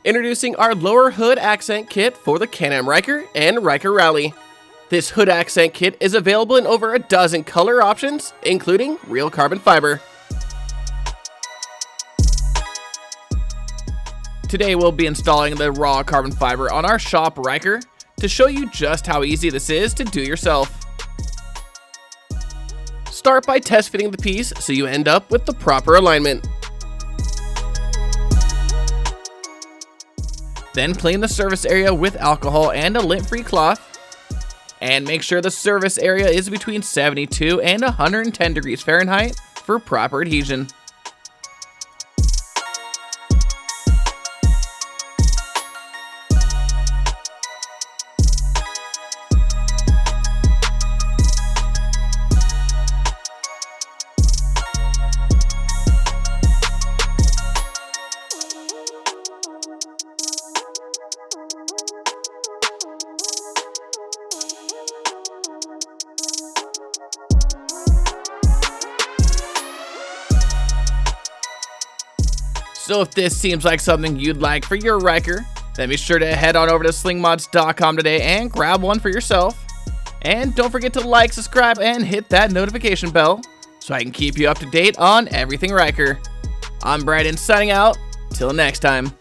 Introducing our lower hood accent kit for the Can-Am Ryker and Ryker Rally. This hood accent kit is available in over a dozen color options, including real carbon fiber. Today we'll be installing the raw carbon fiber on our shop Ryker to show you just how easy this is to do yourself. Start by test fitting the piece so you end up with the proper alignment. Then clean the surface area with alcohol and a lint-free cloth. And make sure the surface area is between 72 and 110 degrees Fahrenheit for proper adhesion. So if this seems like something you'd like for your Ryker, then be sure to head on over to slingmods.com today and grab one for yourself. And don't forget to like, subscribe, and hit that notification bell so I can keep you up to date on everything Ryker. I'm Brandon signing out. Till next time.